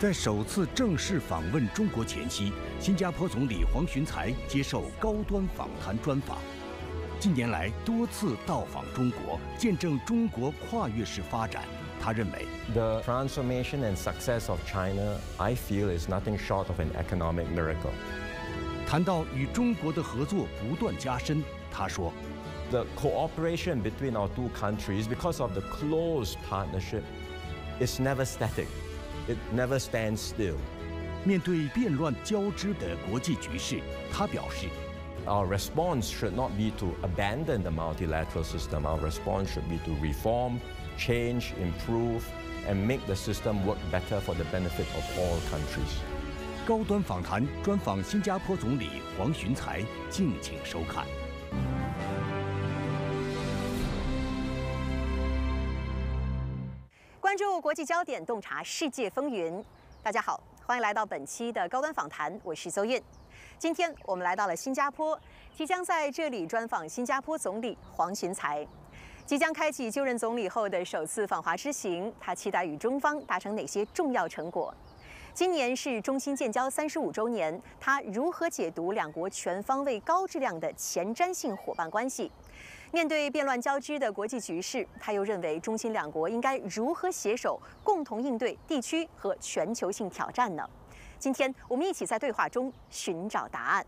在首次正式访问中国前夕，新加坡总理黄循财接受高端访谈专访。近年来多次到访中国，见证中国跨越式发展。他认为 The transformation and success of China, I feel, is nothing short of an economic miracle. 谈到与中国的合作不断加深，他说 The cooperation between our two countries, because of the close partnership, is never static. It never stands still. 面对变乱交织的国际局势，他表示 Our response should not be to abandon the multilateral system. Our response should be to reform, change, improve, and make the system work better for the benefit of all countries. 高端访谈专访新加坡总理黄循财，敬请收看。关注国际焦点，洞察世界风云。大家好，欢迎来到本期的高端访谈，我是邹燕。今天我们来到了新加坡，即将在这里专访新加坡总理黄循财。即将开启就任总理后的首次访华之行，他期待与中方达成哪些重要成果？今年是中新建交35周年，他如何解读两国全方位高质量的前瞻性伙伴关系？面对变乱交织的国际局势，他又认为中新两国应该如何携手，共同应对地区和全球性挑战呢？今天我们一起在对话中寻找答案。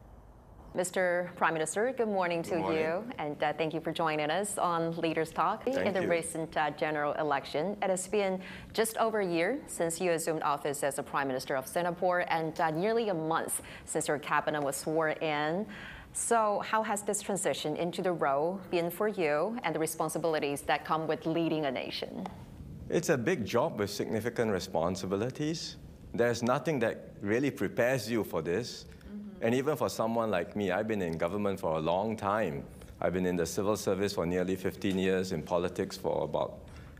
Mr. Prime Minister, good morning to you, and thank you for joining us on Leaders Talk. In the recent general election, it has been just over a year since you assumed office as the Prime Minister of Singapore, and nearly a month since your cabinet was sworn in. So, how has this transition into the role been for you, and the responsibilities that come with leading a nation? It's a big job with significant responsibilities. There's nothing that really prepares you for this. And even for someone like me, I've been in government for a long time. I've been in the civil service for nearly 15 years, in politics for about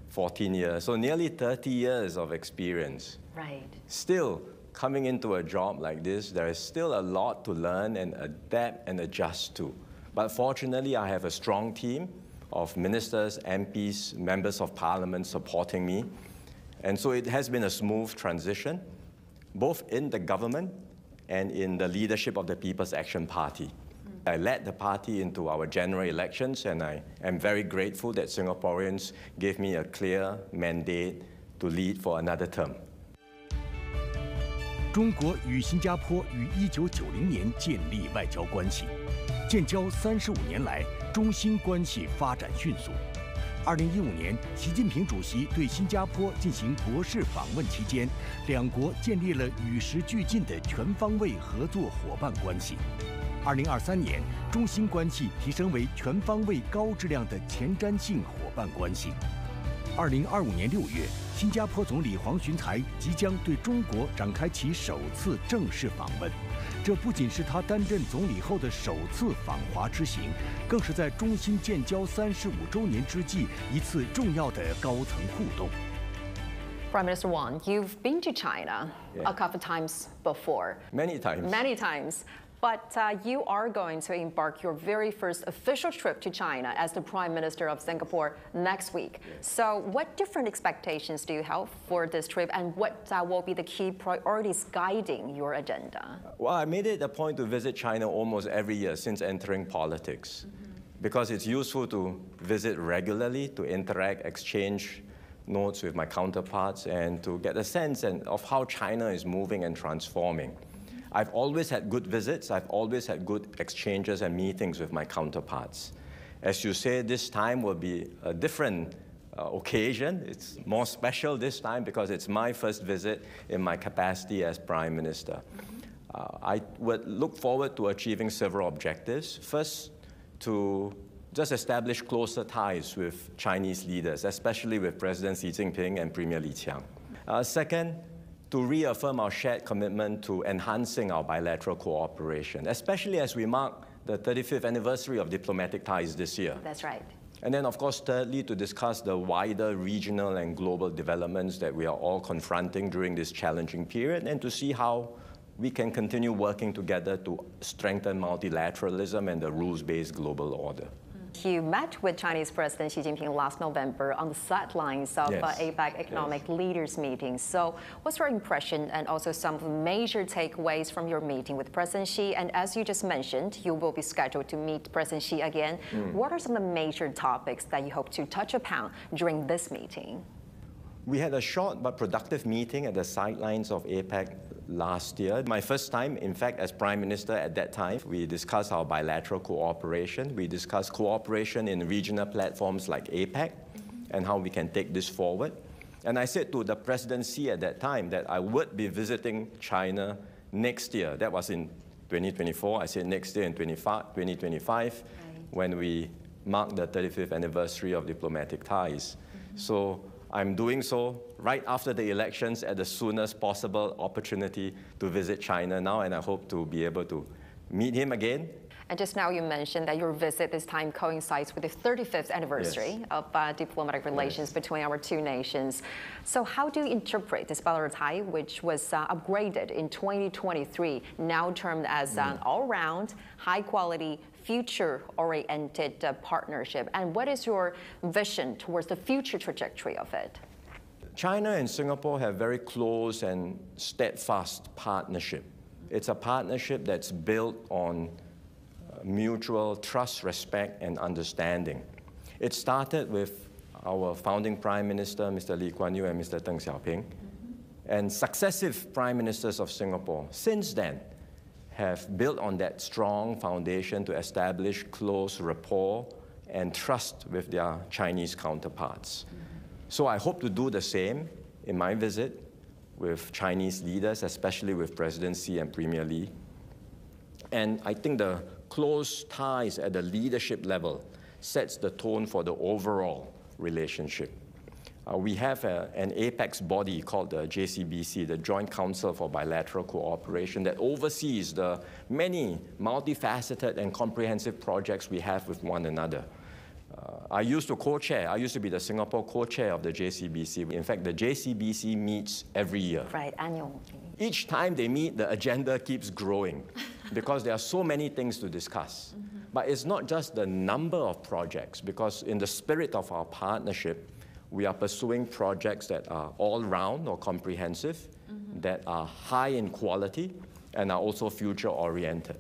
14 years. So nearly 30 years of experience. Right. Still, coming into a job like this, there is still a lot to learn and adapt and adjust to. But fortunately, I have a strong team of ministers, MPs, members of parliament supporting me. And so it has been a smooth transition, both in the government and in the leadership of the People's Action Party. I led the party into our general elections, and I am very grateful that Singaporeans gave me a clear mandate to lead for another term. 中国与新加坡于1990年建立外交关系，建交35年来，中新关系发展迅速。2015年，习近平主席对新加坡进行国事访问期间，两国建立了与时俱进的全方位合作伙伴关系。2023年，中新关系提升为全方位高质量的前瞻性伙伴关系。2025年6月，新加坡总理黄循财即将对中国展开其首次正式访问。这不仅是他担任总理后的首次访华之行，更是在中新建交35周年之际一次重要的高层互动。Prime Minister Wong, you've been to China a couple times before. Many times. Many times. But you are going to embark your very first official trip to China as the Prime Minister of Singapore next week. So what different expectations do you have for this trip, and what will be the key priorities guiding your agenda? Well, I made it a point to visit China almost every year since entering politics, because it's useful to visit regularly, to interact, exchange notes with my counterparts, and to get a sense of how China is moving and transforming. I've always had good visits. I've always had good exchanges and meetings with my counterparts. As you say, this time will be a different occasion. It's more special this time because it's my first visit in my capacity as Prime Minister. I would look forward to achieving several objectives. First, to just establish closer ties with Chinese leaders, especially with President Xi Jinping and Premier Li Qiang. Second, to reaffirm our shared commitment to enhancing our bilateral cooperation, especially as we mark the 35th anniversary of diplomatic ties this year. That's right. And then, of course, thirdly, to discuss the wider regional and global developments that we are all confronting during this challenging period, and to see how we can continue working together to strengthen multilateralism and the rules-based global order. You met with Chinese President Xi Jinping last November on the sidelines of Yes. APEC Economic Leaders Meeting. So what's your impression and also some of the major takeaways from your meeting with President Xi? And as you just mentioned, you will be scheduled to meet President Xi again. What are some of the major topics that you hope to touch upon during this meeting? We had a short but productive meeting at the sidelines of APEC last year. My first time, in fact, as Prime Minister at that time. We discussed our bilateral cooperation. We discussed cooperation in regional platforms like APEC and how we can take this forward. And I said to the President Xi at that time that I would be visiting China next year. That was in 2024. I said next year in 2025 when we mark the 35th anniversary of diplomatic ties. So I'm doing so right after the elections at the soonest possible opportunity to visit China now, and I hope to be able to meet him again. And just now you mentioned that your visit this time coincides with the 35th anniversary of diplomatic relations between our two nations. So how do you interpret this bilateral tie, which was upgraded in 2023, now termed as an all-round, high-quality, future-oriented partnership? And what is your vision towards the future trajectory of it? China and Singapore have very close and steadfast partnership. It's a partnership that's built on mutual trust, respect, and understanding. It started with our founding Prime Minister, Mr. Lee Kuan Yew and Mr. Deng Xiaoping, and successive Prime Ministers of Singapore since then have built on that strong foundation to establish close rapport and trust with their Chinese counterparts. So I hope to do the same in my visit with Chinese leaders, especially with President Xi and Premier Li. And I think the close ties at the leadership level sets the tone for the overall relationship. We have an apex body called the JCBC, the Joint Council for Bilateral Cooperation, that oversees the many multifaceted and comprehensive projects we have with one another. I used to be the Singapore co-chair of the JCBC. In fact, the JCBC meets every year. Right, annual. Each time they meet, the agenda keeps growing because there are so many things to discuss. But it's not just the number of projects, because in the spirit of our partnership, we are pursuing projects that are all-round or comprehensive, that are high in quality, and are also future-oriented.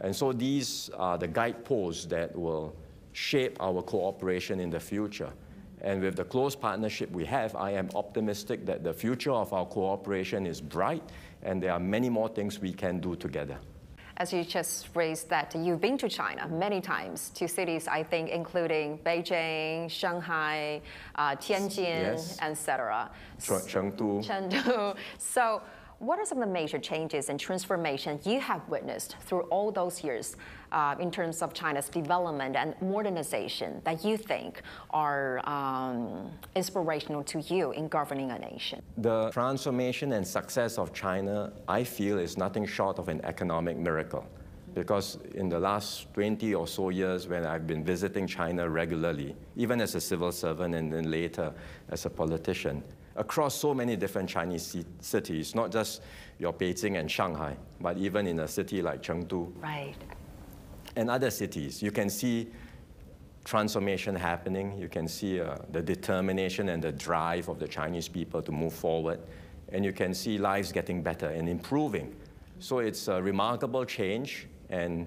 And so these are the guideposts that will shape our cooperation in the future. And with the close partnership we have, I am optimistic that the future of our cooperation is bright, and there are many more things we can do together. As you just raised that you've been to China many times, to cities, I think, including Beijing, Shanghai, Tianjin, etc. Chengdu. So what are some of the major changes and transformation you have witnessed through all those years in terms of China's development and modernization that you think are inspirational to you in governing a nation? The transformation and success of China, I feel, is nothing short of an economic miracle. Because in the last 20 or so years, when I've been visiting China regularly, even as a civil servant and then later as a politician, across so many different Chinese cities, not just your Beijing and Shanghai, but even in a city like Chengdu. Right. And other cities, you can see transformation happening. You can see the determination and the drive of the Chinese people to move forward. And you can see lives getting better and improving. So it's a remarkable change, and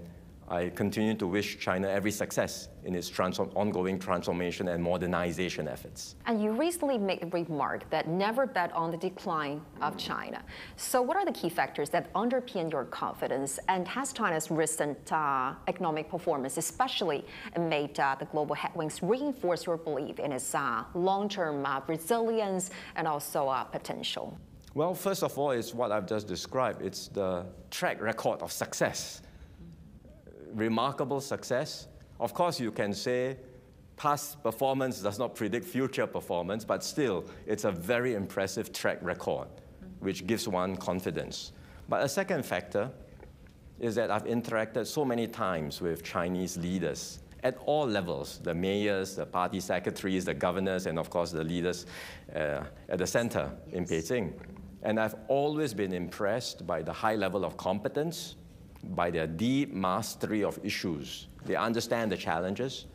I continue to wish China every success in its ongoing transformation and modernization efforts. And you recently made a remark that never bet on the decline of China. So what are the key factors that underpin your confidence? And has China's recent economic performance, especially amid the global headwinds, reinforced your belief in its long-term resilience and also potential? Well, first of all, it's what I've just described. It's the track record of success. Remarkable success. Of course, you can say past performance does not predict future performance, but still, it's a very impressive track record, which gives one confidence. But a second factor is that I've interacted so many times with Chinese leaders at all levels, the mayors, the party secretaries, the governors, and of course the leaders at the center in Beijing. And I've always been impressed by the high level of competence, by their deep mastery of issues. They understand the challenges,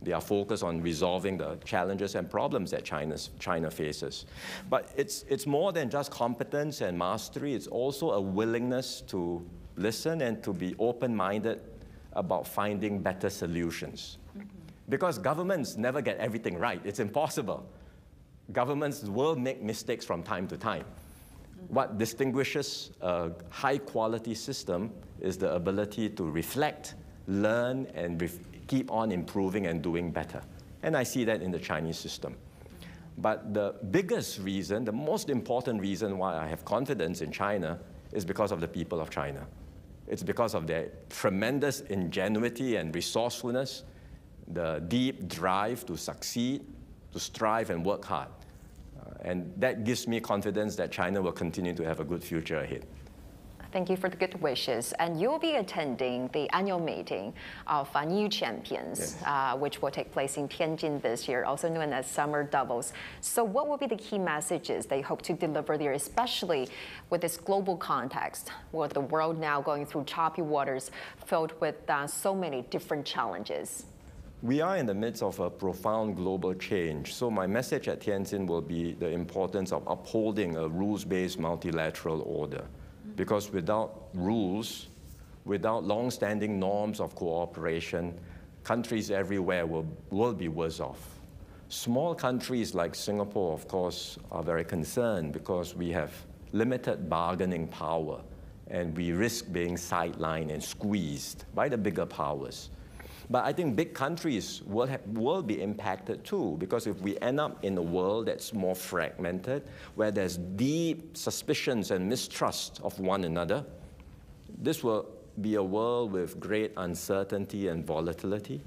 They are focused on resolving the challenges and problems that China faces. But it's more than just competence and mastery. It's also a willingness to listen and to be open-minded about finding better solutions. Because governments never get everything right. It's impossible. Governments will make mistakes from time to time. What distinguishes a high-quality system is the ability to reflect, learn, and keep on improving and doing better. And I see that in the Chinese system. But the biggest reason, the most important reason why I have confidence in China is because of the people of China. It's because of their tremendous ingenuity and resourcefulness, the deep drive to succeed, to strive and work hard. And that gives me confidence that China will continue to have a good future ahead. Thank you for the good wishes. And you'll be attending the annual meeting of New Champions, yes. Which will take place in Tianjin this year, also known as Summer Davos. So what will be the key messages they hope to deliver there, especially with this global context, with the world now going through choppy waters filled with so many different challenges? We are in the midst of a profound global change. So my message at Tianjin will be the importance of upholding a rules-based multilateral order. Because without rules, without long-standing norms of cooperation, countries everywhere will be worse off. Small countries like Singapore, of course, are very concerned because we have limited bargaining power and we risk being sidelined and squeezed by the bigger powers. But I think big countries will be impacted too, because if we end up in a world that's more fragmented, where there's deep suspicions and mistrust of one another, this will be a world with great uncertainty and volatility,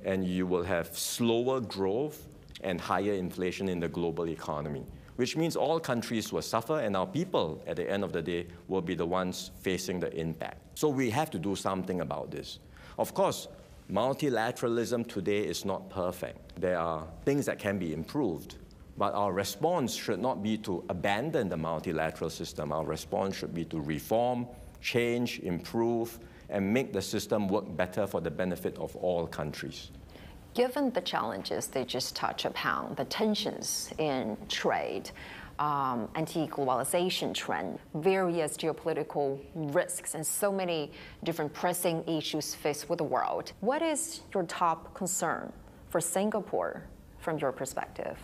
and you will have slower growth and higher inflation in the global economy, which means all countries will suffer, and our people, at the end of the day, will be the ones facing the impact. So we have to do something about this. Of course, multilateralism today is not perfect. There are things that can be improved, but our response should not be to abandon the multilateral system. Our response should be to reform, change, improve, and make the system work better for the benefit of all countries. Given the challenges they just touched upon, the tensions in trade, anti-globalization trend, various geopolitical risks, and so many different pressing issues faced with the world. What is your top concern for Singapore from your perspective?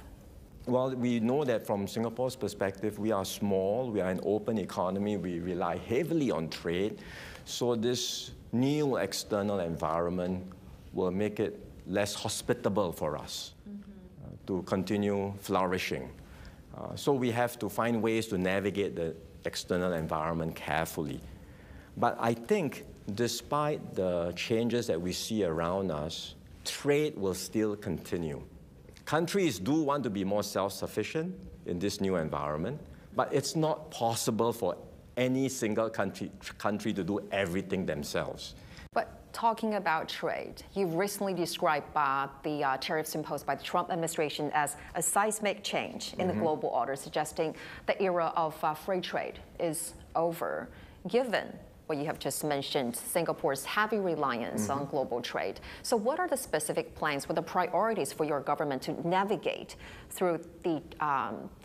Well, we know that from Singapore's perspective, we are small, we are an open economy, we rely heavily on trade. So this new external environment will make it less hospitable for us to continue flourishing. So we have to find ways to navigate the external environment carefully. But I think despite the changes that we see around us, trade will still continue. Countries do want to be more self-sufficient in this new environment, but it's not possible for any single country to do everything themselves. Talking about trade, you've recently described the tariffs imposed by the Trump administration as a seismic change in the global order, suggesting the era of free trade is over. Given what you have just mentioned, Singapore's heavy reliance on global trade. So what are the specific plans, what are the priorities for your government to navigate through the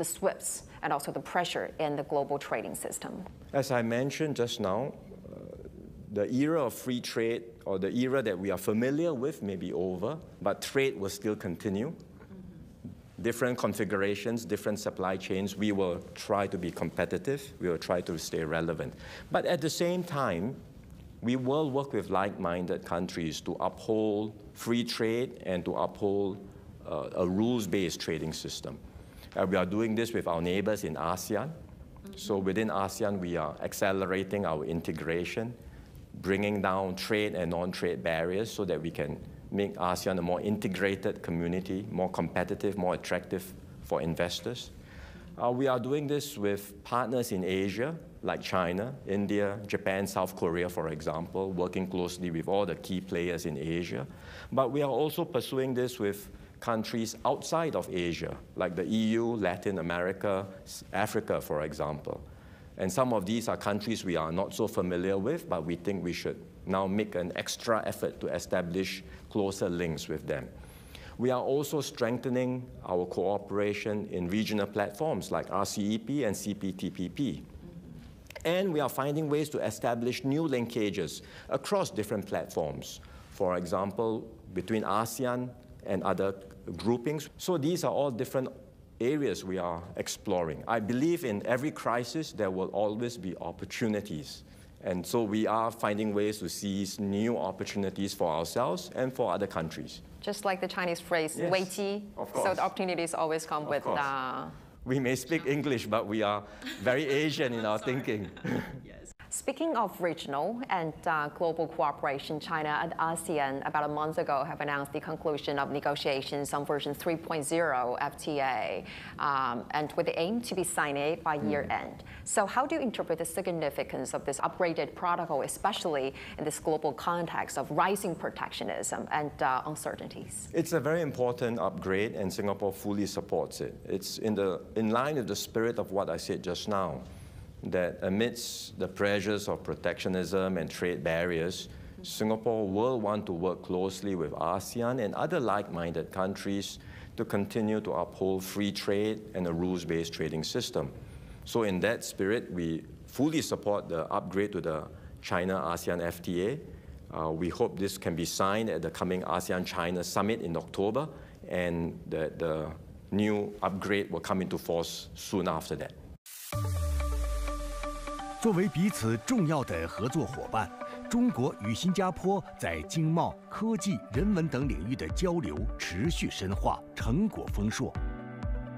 SWIFTs and also the pressure in the global trading system? As I mentioned just now, the era of free trade, or the era that we are familiar with, may be over, but trade will still continue. Different configurations, different supply chains, we will try to be competitive, we will try to stay relevant. But at the same time, we will work with like-minded countries to uphold free trade and to uphold a rules-based trading system. We are doing this with our neighbors in ASEAN. So within ASEAN, we are accelerating our integration, bringing down trade and non-trade barriers so that we can make ASEAN a more integrated community, more competitive, more attractive for investors. We are doing this with partners in Asia, like China, India, Japan, South Korea, for example, working closely with all the key players in Asia. But we are also pursuing this with countries outside of Asia, like the EU, Latin America, Africa, for example. And some of these are countries we are not so familiar with, but we think we should now make an extra effort to establish closer links with them. We are also strengthening our cooperation in regional platforms like RCEP and CPTPP. And we are finding ways to establish new linkages across different platforms. For example, between ASEAN and other groupings. So these are all different areas we are exploring. I believe in every crisis there will always be opportunities. And so we are finding ways to seize new opportunities for ourselves and for other countries. Just like the Chinese phrase, Yes, 危机, of course. so the opportunities always come with We may speak English, but we are very Asian in our thinking. Speaking of regional and global cooperation, China and ASEAN about a month ago have announced the conclusion of negotiations on version 3.0 FTA, and with the aim to be signed by year end. So how do you interpret the significance of this upgraded protocol, especially in this global context of rising protectionism and uncertainties? It's a very important upgrade, and Singapore fully supports it. It's in line with the spirit of what I said just now, that amidst the pressures of protectionism and trade barriers, Singapore will want to work closely with ASEAN and other like-minded countries to continue to uphold free trade and a rules-based trading system. So in that spirit, we fully support the upgrade to the China-ASEAN FTA. We hope this can be signed at the coming ASEAN-China Summit in October, and that the new upgrade will come into force soon after that. 作为彼此重要的合作伙伴，中国与新加坡在经贸、科技、人文等领域的交流持续深化，成果丰硕。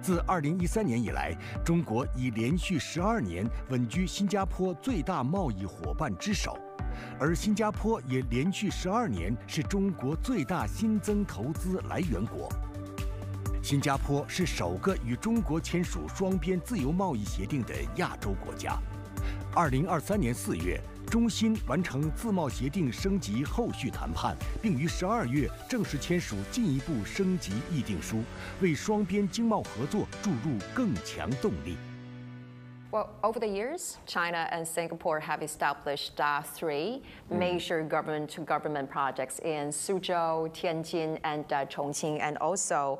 自2013年以来，中国已连续12年稳居新加坡最大贸易伙伴之首，而新加坡也连续12年是中国最大新增投资来源国。新加坡是首个与中国签署双边自由贸易协定的亚洲国家。2023年4月，中新完成自贸协定升级后续谈判，并于12月正式签署进一步升级议定书，为双边经贸合作注入更强动力。 Well, over the years, China and Singapore have established 3 major government-to-government projects in Suzhou, Tianjin, and Chongqing, and also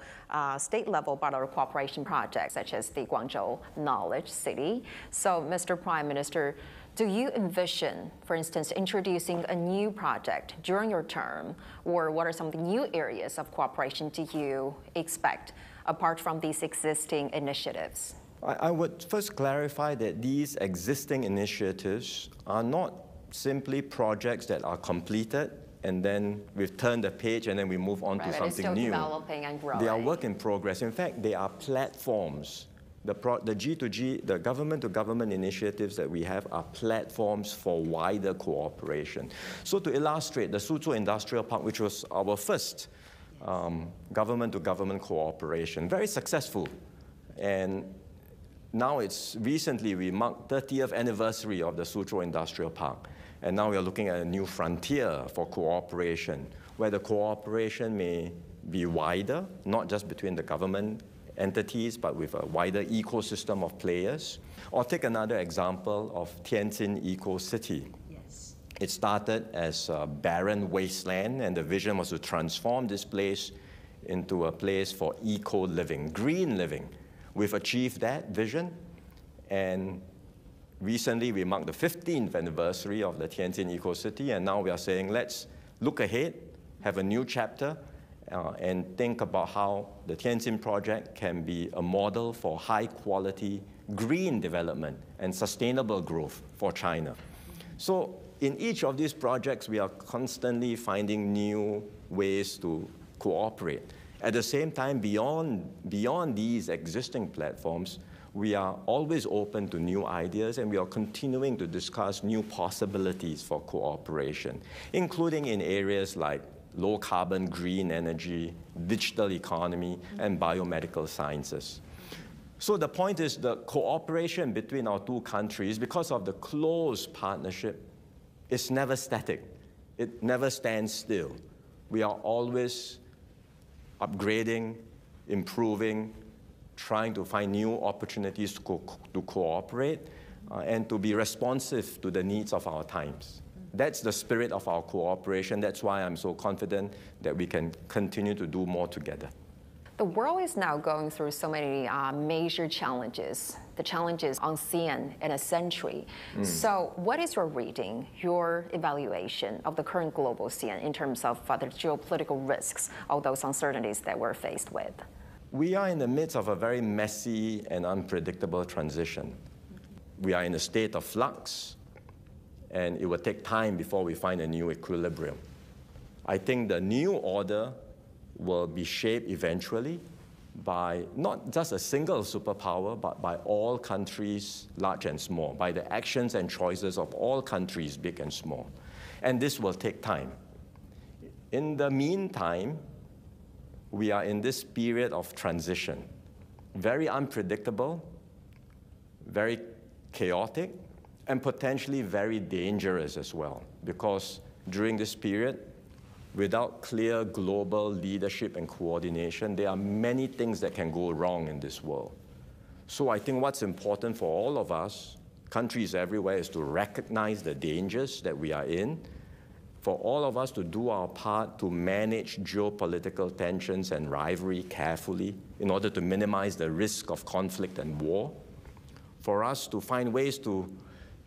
state-level bilateral cooperation projects such as the Guangzhou Knowledge City. So, Mr. Prime Minister, do you envision, for instance, introducing a new project during your term, or what are some of the new areas of cooperation do you expect, apart from these existing initiatives? I would first clarify that these existing initiatives are not simply projects that are completed and then we've turned the page and then we move on to something new. Developing and growing. They are work in progress. In fact, they are platforms. The G2G, the government-to-government initiatives that we have are platforms for wider cooperation. So to illustrate, the Suzhou Industrial Park, which was our first government-to-government cooperation, very successful. And now recently we marked 30th anniversary of the Suzhou Industrial Park. And now we are looking at a new frontier for cooperation, where the cooperation may be wider, not just between the government entities, but with a wider ecosystem of players. Or take another example of Tianjin Eco-City. Yes. It started as a barren wasteland, and the vision was to transform this place into a place for eco-living, green living. We've achieved that vision, and recently we marked the 15th anniversary of the Tianjin Eco-City, and now we are saying let's look ahead, have a new chapter, and think about how the Tianjin project can be a model for high-quality green development and sustainable growth for China. So in each of these projects, we are constantly finding new ways to cooperate. At the same time, beyond these existing platforms, we are always open to new ideas, and we are continuing to discuss new possibilities for cooperation, including in areas like low-carbon green energy, digital economy, and biomedical sciences. So the point is the cooperation between our two countries, because of the close partnership, is never static. It never stands still. We are always upgrading, improving, trying to find new opportunities to cooperate and to be responsive to the needs of our times. that's the spirit of our cooperation. That's why I'm so confident that we can continue to do more together. The world is now going through so many major challenges, the challenges unseen in a century. So what is your reading, your evaluation of the current global scene in terms of the geopolitical risks, all those uncertainties that we're faced with? We are in the midst of a very messy and unpredictable transition. We are in a state of flux, and it will take time before we find a new equilibrium. I think the new order will be shaped eventually by not just a single superpower, but by all countries, large and small, by the actions and choices of all countries, big and small. And this will take time. In the meantime, we are in this period of transition, very unpredictable, very chaotic, and potentially very dangerous as well, because during this period, without clear global leadership and coordination, there are many things that can go wrong in this world. So I think what's important for all of us, countries everywhere, is to recognize the dangers that we are in, for all of us to do our part to manage geopolitical tensions and rivalry carefully in order to minimize the risk of conflict and war, for us to find ways to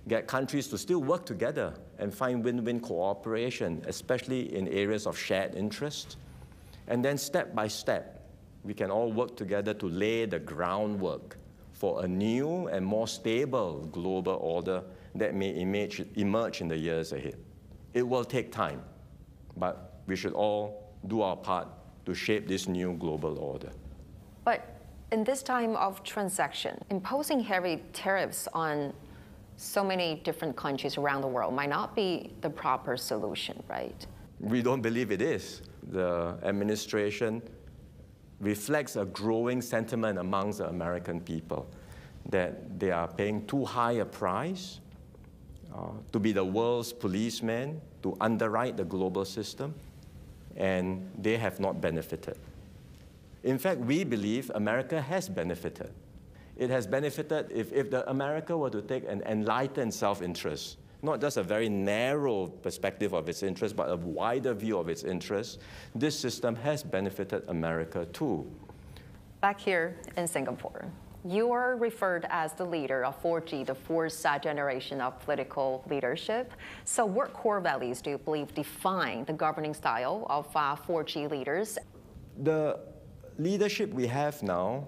get countries to still work together and find win-win cooperation, especially in areas of shared interest. And then step by step, we can all work together to lay the groundwork for a new and more stable global order that may emerge in the years ahead. It will take time, but we should all do our part to shape this new global order. But in this time of transaction, imposing heavy tariffs on so many different countries around the world might not be the proper solution, right? We don't believe it is. The administration reflects a growing sentiment amongst the American people that they are paying too high a price to be the world's policeman, to underwrite the global system, and they have not benefited. In fact, we believe America has benefited. It has benefited if America were to take an enlightened self-interest, not just a very narrow perspective of its interest, but a wider view of its interests. This system has benefited America too. Back here in Singapore, you are referred as the leader of 4G, the fourth generation of political leadership. So what core values do you believe define the governing style of 4G leaders? The leadership we have now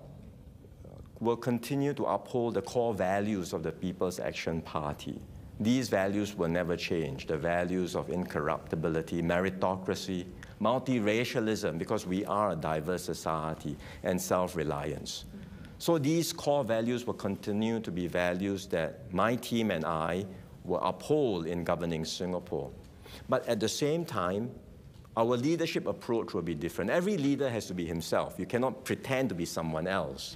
will continue to uphold the core values of the People's Action Party. These values will never change, the values of incorruptibility, meritocracy, multiracialism, because we are a diverse society, and self-reliance. So these core values will continue to be values that my team and I will uphold in governing Singapore. But at the same time, our leadership approach will be different. Every leader has to be himself. You cannot pretend to be someone else.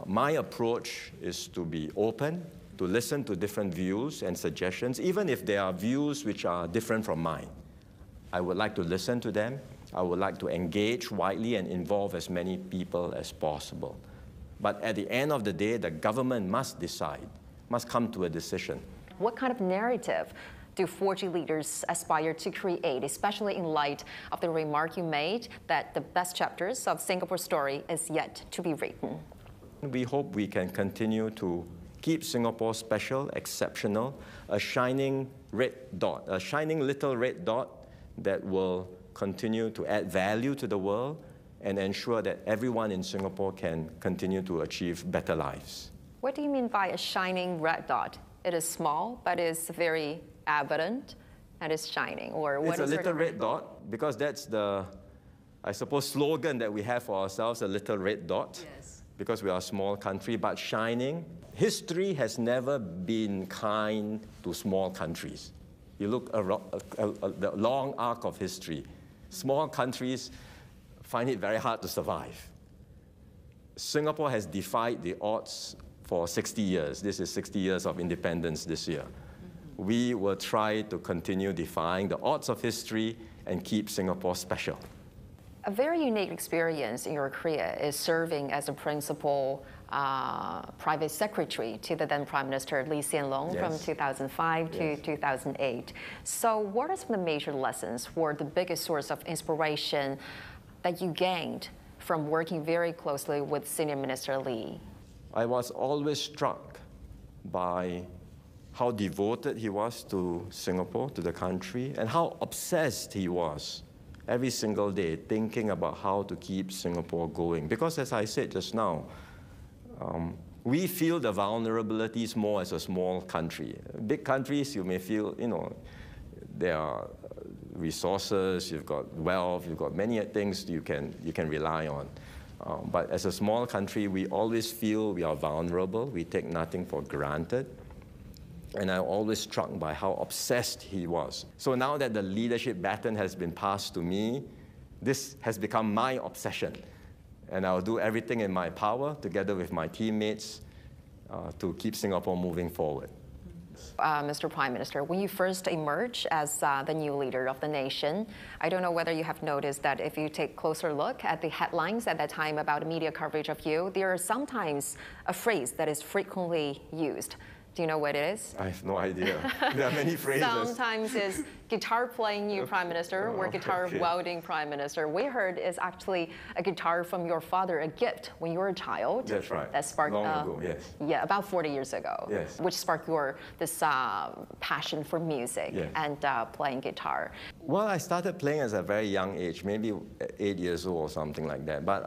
My approach is to be open, to listen to different views and suggestions, even if there are views which are different from mine. I would like to listen to them. I would like to engage widely and involve as many people as possible. But at the end of the day, the government must decide, must come to a decision. What kind of narrative do 4G leaders aspire to create, especially in light of the remark you made that the best chapters of Singapore's story is yet to be written? We hope we can continue to keep Singapore special, exceptional, a shining red dot, a shining little red dot that will continue to add value to the world and ensure that everyone in Singapore can continue to achieve better lives. What do you mean by a shining red dot? It is small, but it's very evident and it's shining, or what is it? It's a little red dot, because that's the, I suppose, slogan that we have for ourselves, a little red dot. Yes. Because we are a small country, but shining. History has never been kind to small countries. You look the long arc of history. Small countries find it very hard to survive. Singapore has defied the odds for 60 years. This is 60 years of independence this year. We will try to continue defying the odds of history and keep Singapore special. A very unique experience in your career is serving as a principal private secretary to the then Prime Minister Lee Hsien Loong from 2005 to 2008. So what are some of the major lessons or the biggest source of inspiration that you gained from working very closely with Senior Minister Lee? I was always struck by how devoted he was to Singapore, to the country, and how obsessed he was every single day thinking about how to keep Singapore going. Because as I said just now, we feel the vulnerabilities more as a small country. Big countries, you may feel, there are resources, you've got wealth, you've got many things you can rely on. But as a small country, we always feel we are vulnerable. We take nothing for granted. And I'm always struck by how obsessed he was. So now that the leadership baton has been passed to me, this has become my obsession. And I'll do everything in my power, together with my teammates, to keep Singapore moving forward. Mr. Prime Minister, when you first emerged as the new leader of the nation, I don't know whether you have noticed that if you take a closer look at the headlines at that time about media coverage of you, there is sometimes a phrase that is frequently used. Do you know what it is? I have no idea. There are many phrases. Sometimes it's guitar playing new Prime Minister or guitar wielding Prime Minister. We heard it's actually a guitar from your father, a gift when you were a child. That's right. That sparked, long ago, yes. Yeah, about 40 years ago. Yes. Which sparked this passion for music and playing guitar. Well, I started playing at a very young age, maybe 8 years old or something like that. But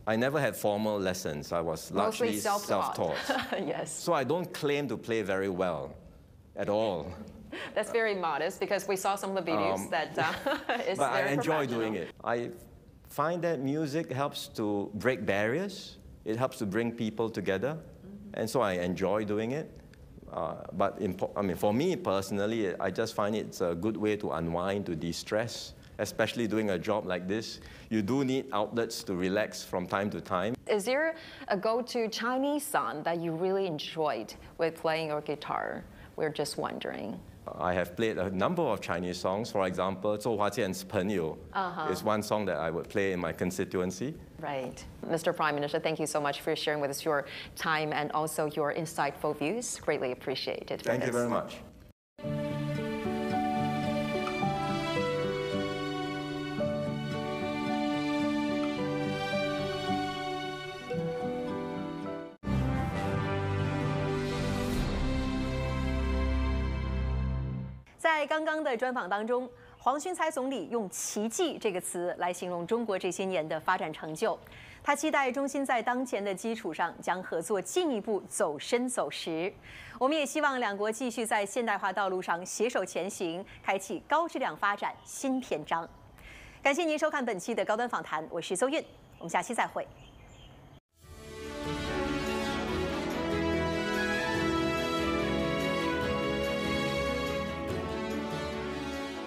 I never had formal lessons. I was largely self-taught. Yes. So I don't claim to play very well at all. That's very modest because we saw some of the videos that is but very I enjoy professional. doing it. I find that music helps to break barriers. It helps to bring people together. And so I enjoy doing it. But for me personally, I just find it's a good way to unwind, to de-stress. Especially doing a job like this, you do need outlets to relax from time to time. Is there a go-to Chinese song that you really enjoyed with playing your guitar? We're just wondering. I have played a number of Chinese songs. For example, 周华健's 朋友 is one song that I would play in my constituency. Right. Mr. Prime Minister, thank you so much for sharing with us your time and also your insightful views. Greatly appreciated. Thank you very much.在刚刚的专访当中，黄循财总理用“奇迹”这个词来形容中国这些年的发展成就。他期待中心在当前的基础上，将合作进一步走深走实。我们也希望两国继续在现代化道路上携手前行，开启高质量发展新篇章。感谢您收看本期的高端访谈，我是邹韵，我们下期再会。